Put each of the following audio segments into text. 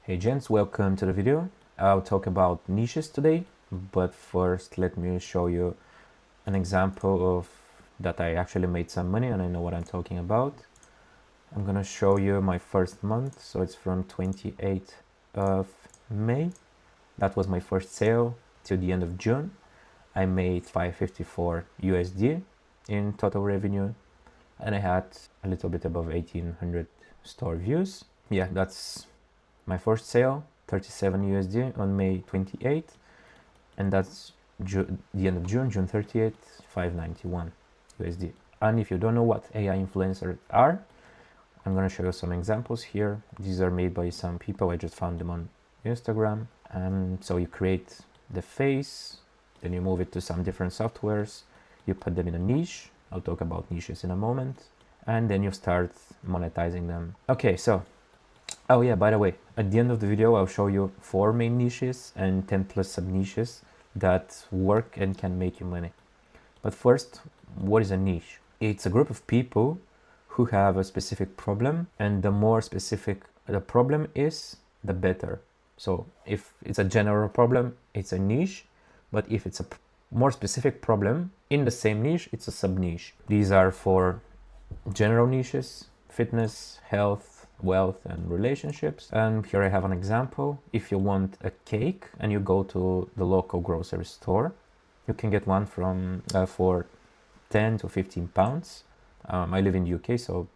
Hey gents, welcome to the video. I'll talk about niches today, but first let me show you an example of that I actually made some money and I know what I'm talking about. I'm gonna show you my first month, so it's from 28th of May. That was my first sale till the end of June. I made 554 USD in total revenue and I had a little bit above 1800 store views. Yeah, that's my first sale, 37 USD on May 28th, and that's the end of June, June 30th, 591 USD. And if you don't know what AI influencers are, I'm gonna show you some examples here. These are made by some people, I just found them on Instagram. So you create the face, then you move it to some different softwares, you put them in a niche. I'll talk about niches in a moment, and then you start monetizing them. Okay, so oh yeah, by the way, at the end of the video, I'll show you 4 main niches and 10 plus sub niches that work and can make you money. But first, what is a niche? It's a group of people who have a specific problem, and the more specific the problem is, the better. So if it's a general problem, it's a niche, but if it's a more specific problem in the same niche, it's a sub niche. These are for general niches: fitness, health, wealth, and relationships. And here I have an example. If you want a cake and you go to the local grocery store, you can get one from for 10 to 15 pounds. I live in the UK, so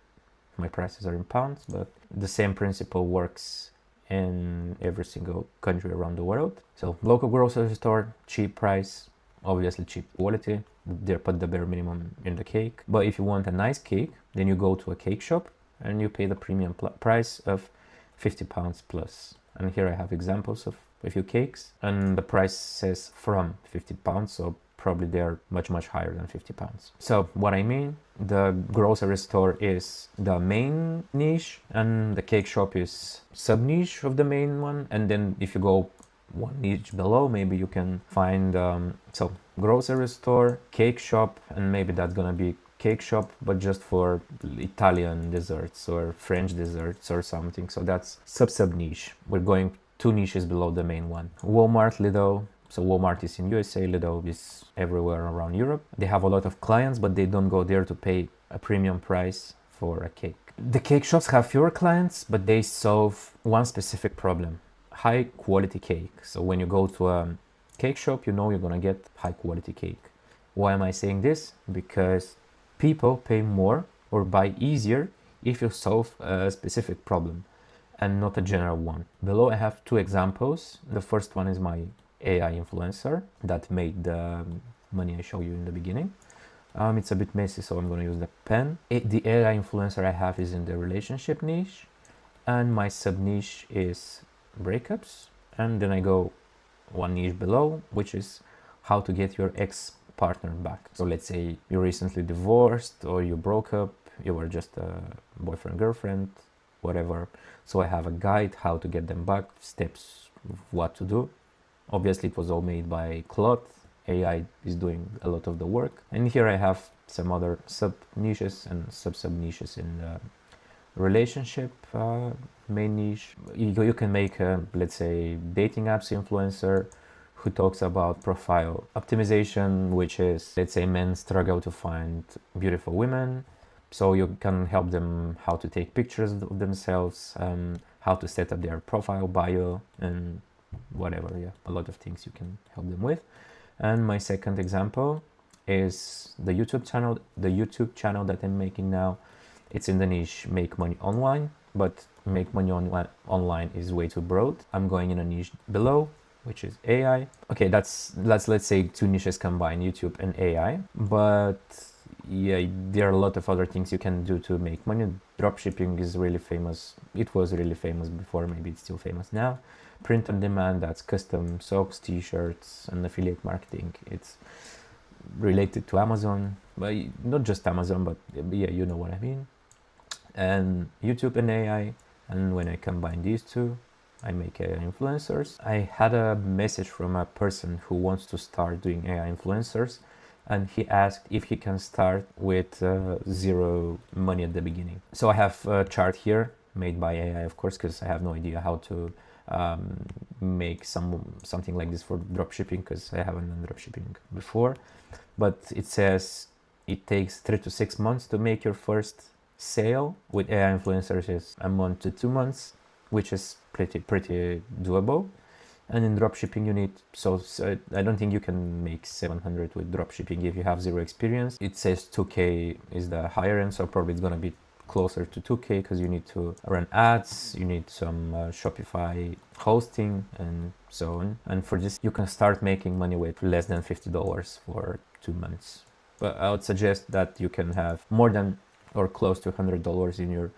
my prices are in pounds, but the same principle works in every single country around the world. So local grocery store, cheap price, obviously cheap quality. They put the bare minimum in the cake. But if you want a nice cake, then you go to a cake shop and you pay the premium price of 50 pounds plus. And here I have examples of a few cakes, and the price says from 50 pounds, so probably they're much higher than 50 pounds. So what I mean, the grocery store is the main niche and the cake shop is sub niche of the main one. And then if you go one niche below, maybe you can find so grocery store, cake shop, and maybe that's gonna be cake shop but just for Italian desserts or French desserts or something. So that's sub niche. We're going 2 niches below the main one. Walmart, Lidl. So Walmart is in USA, Lidl is everywhere around Europe. They have a lot of clients, but they don't go there to pay a premium price for a cake. The cake shops have fewer clients, but they solve one specific problem: high quality cake. So when you go to a cake shop, you know you're gonna get high quality cake. Why am I saying this? Because people pay more or buy easier if you solve a specific problem and not a general one. Below I have 2 examples. The first one is my AI influencer that made the money I showed you in the beginning. It's a bit messy, so I'm gonna use the pen. The AI influencer I have is in the relationship niche, and my sub niche is breakups. And then I go 1 niche below, which is how to get your ex-partner back. So let's say you recently divorced or you broke up, you were just a boyfriend, girlfriend, whatever. So I have a guide how to get them back, steps of what to do. Obviously it was all made by Claude. AI is doing a lot of the work. And here I have some other sub niches and sub niches in the relationship main niche. You can make a, let's say, dating apps influencer who talks about profile optimization, which is, let's say, men struggle to find beautiful women. So you can help them how to take pictures of themselves, how to set up their profile bio, and whatever. Yeah, a lot of things you can help them with. And my second example is the YouTube channel. The YouTube channel that I'm making now, it's in the niche make money online, but make money online is way too broad. I'm going in a niche below, which is AI. Okay, that's let's say 2 niches combined, YouTube and AI. But yeah, there are a lot of other things you can do to make money. Dropshipping is really famous. It was really famous before, maybe it's still famous now. Print on demand, that's custom socks, t-shirts, and affiliate marketing. It's related to Amazon, but not just Amazon, but yeah, you know what I mean. And YouTube and AI, and when I combine these 2, I make AI influencers. I had a message from a person who wants to start doing AI influencers, and he asked if he can start with 0 money at the beginning. So I have a chart here made by AI, of course, because I have no idea how to make something like this for dropshipping, because I haven't done dropshipping before. But it says it takes 3 to 6 months to make your first sale. With AI influencers, it's a month to 2 months, which is pretty doable. And in dropshipping, you need, so I don't think you can make 700 with dropshipping if you have zero experience. It says 2K is the higher end, so probably it's gonna be closer to 2K, because you need to run ads, you need some Shopify hosting and so on. And for this, you can start making money with less than $50 for 2 months. But I would suggest that you can have more than or close to $100 in your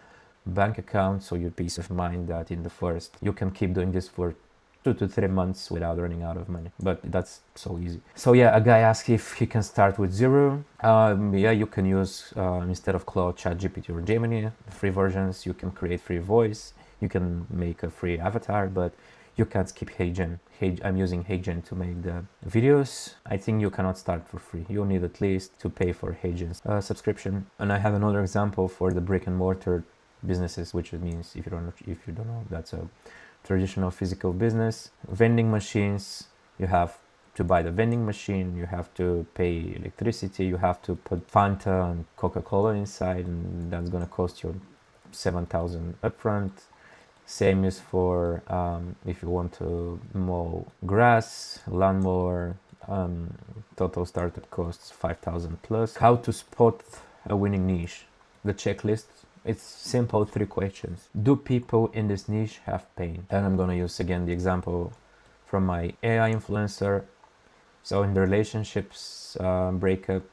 bank account, so your peace of mind that in the first, you can keep doing this for 2 to 3 months without running out of money. But that's so easy. So yeah, a guy asked if he can start with zero. Yeah, you can use instead of Claude, ChatGPT or Gemini, free versions. You can create free voice, you can make a free avatar, but you can't skip HeyGen. I'm using HeyGen to make the videos. I think you cannot start for free. You need at least to pay for HeyGen's subscription. And I have another example for the brick and mortar businesses, which means if you don't know, that's a traditional physical business. Vending machines, you have to buy the vending machine, you have to pay electricity, you have to put Fanta and Coca-Cola inside, and that's gonna cost you 7,000 upfront. Same is for if you want to mow grass, lawnmower, total startup costs 5,000 plus. How to spot a winning niche? The checklist. It's simple, 3 questions. Do people in this niche have pain? And I'm gonna use again the example from my AI influencer. So in the relationships breakup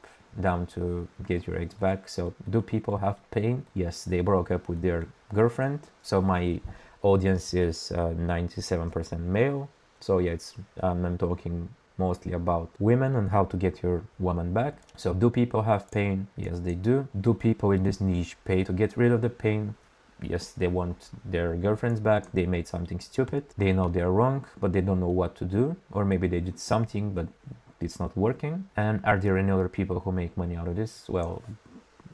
down to get your ex back. So do people have pain? Yes, they broke up with their girlfriend. So my audience is 97% male. So yeah, I'm talking mostly about women and how to get your woman back. So do people have pain? Yes, they do. Do people in this niche pay to get rid of the pain? Yes, they want their girlfriends back. They made something stupid. They know they're wrong, but they don't know what to do. Or maybe they did something, but it's not working. And are there any other people who make money out of this? Well,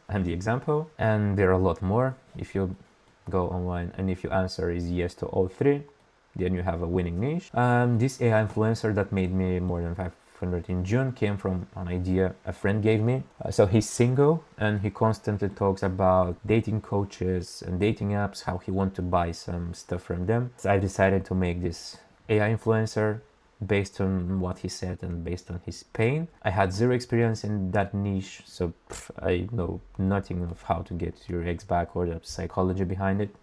I'm the example. And there are a lot more if you go online. And if your answer is yes to all 3, then you have a winning niche. This AI influencer that made me more than 500 in June came from an idea a friend gave me. So he's single and he constantly talks about dating coaches and dating apps, how he wants to buy some stuff from them. So I decided to make this AI influencer based on what he said and based on his pain. I had zero experience in that niche, so I know nothing of how to get your ex back or the psychology behind it.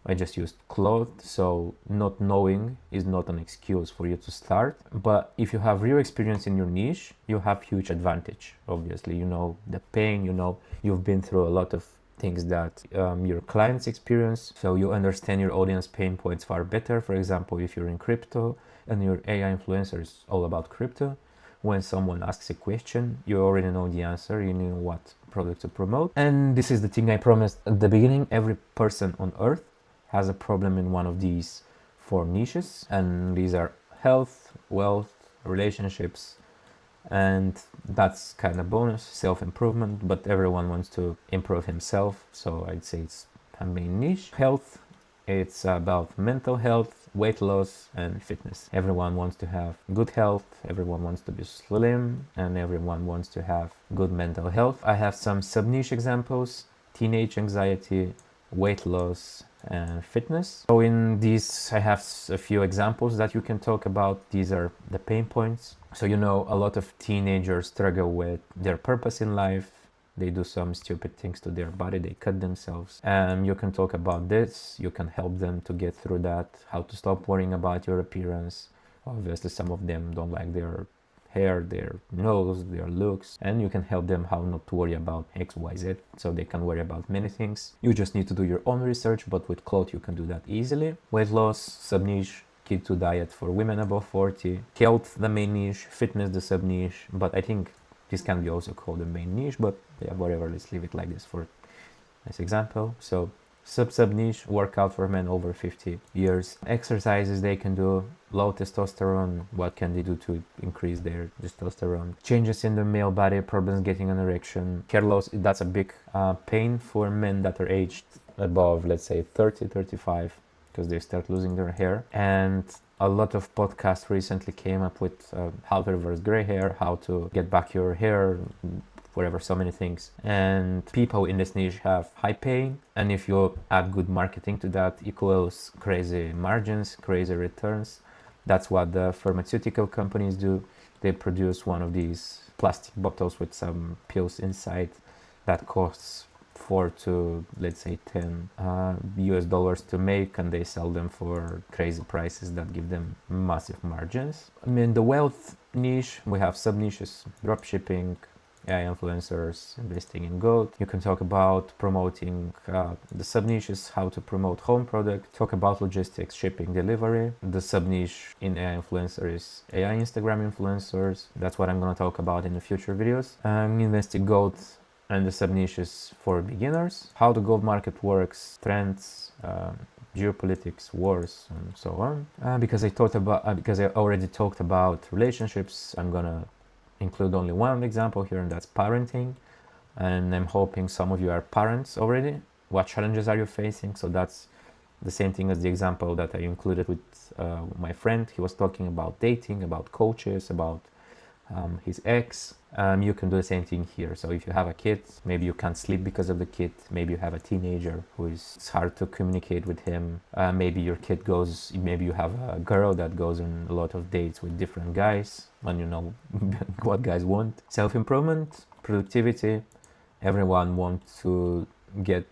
I just used Claude, so not knowing is not an excuse for you to start. But if you have real experience in your niche, you have huge advantage. Obviously, you know the pain, you know you've been through a lot of things that your clients experience, so you understand your audience pain points far better. For example, if you're in crypto and your AI influencer is all about crypto, when someone asks a question, you already know the answer, you know what product to promote. And this is the thing I promised at the beginning: every person on earth has a problem in one of these 4 niches, and these are health, wealth, relationships, and that's kind of bonus, self-improvement, but everyone wants to improve himself, so I'd say it's a main niche. Health, it's about mental health, weight loss, and fitness. Everyone wants to have good health, everyone wants to be slim, and everyone wants to have good mental health. I have some sub-niche examples: teenage anxiety, weight loss, and fitness. So in these I have a few examples that you can talk about. These are the pain points. So you know, a lot of teenagers struggle with their purpose in life. They do some stupid things to their body, they cut themselves, and you can talk about this. You can help them to get through that, how to stop worrying about your appearance. Obviously some of them don't like their hair, their nose, their looks, and you can help them how not to worry about XYZ, so they can worry about many things. You just need to do your own research, but with Claude you can do that easily. Weight loss, sub-niche. Keto diet for women above 40. Health, the main niche. Fitness, the sub-niche. But I think this can be also called the main niche, but yeah, whatever, let's leave it like this for this example. So sub-niche, workout for men over 50 years. Exercises they can do, low testosterone, what can they do to increase their testosterone. Changes in the male body, problems getting an erection. Hair loss, that's a big pain for men that are aged above, let's say 30, 35, because they start losing their hair. And a lot of podcasts recently came up with how to reverse gray hair, how to get back your hair, whatever, so many things. And people in this niche have high pay, and if you add good marketing to that, equals crazy margins, crazy returns. That's what the pharmaceutical companies do. They produce one of these plastic bottles with some pills inside that costs 4 to, let's say, 10 US dollars to make, and they sell them for crazy prices that give them massive margins. I mean, the wealth niche, we have sub niches: dropshipping, AI influencers, investing in gold. You can talk about promoting the sub niches, how to promote home product, talk about logistics, shipping, delivery. The sub niche in AI influencer is AI Instagram influencers. That's what I'm going to talk about in the future videos. Invest in gold and the sub niches for beginners, how the gold market works, trends, geopolitics, wars, and so on. Because I already talked about relationships, I'm gonna include only one example here, and that's parenting. And I'm hoping some of you are parents already. What challenges are you facing? So that's the same thing as the example that I included with my friend. He was talking about dating, about coaches, about his ex. You can do the same thing here. So if you have a kid, maybe you can't sleep because of the kid. Maybe you have a teenager who it's hard to communicate with him. Maybe your kid maybe you have a girl that goes on a lot of dates with different guys, and you know what guys want. Self-improvement, productivity. Everyone wants to get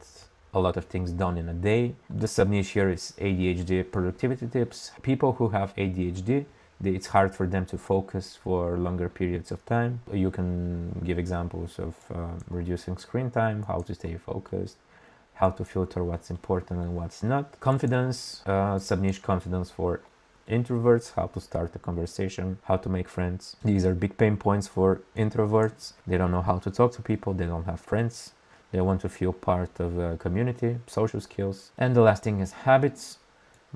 a lot of things done in a day. The sub-niche here is ADHD productivity tips. People who have ADHD, it's hard for them to focus for longer periods of time. You can give examples of reducing screen time, how to stay focused, how to filter what's important and what's not. Confidence, sub-niche confidence for introverts, how to start a conversation, how to make friends. These are big pain points for introverts. They don't know how to talk to people, they don't have friends, they want to feel part of a community, social skills. And the last thing is habits,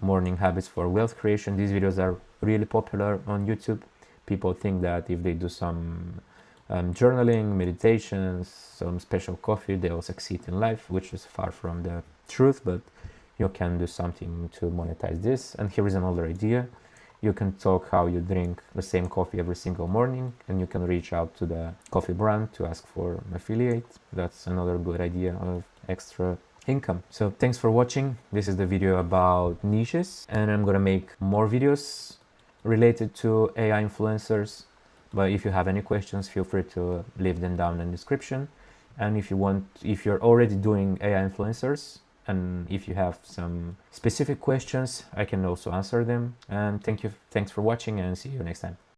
morning habits for wealth creation. These videos are really popular on YouTube. People think that if they do some journaling, meditations, some special coffee, they will succeed in life, which is far from the truth, but you can do something to monetize this. And here is another idea. You can talk how you drink the same coffee every single morning, and you can reach out to the coffee brand to ask for an affiliate. That's another good idea of extra income. So thanks for watching. This is the video about niches, and I'm gonna make more videos related to AI influencers. But if you have any questions, feel free to leave them down in the description. And if you're already doing AI influencers, and if you have some specific questions, I can also answer them. And thanks for watching, and see you next time.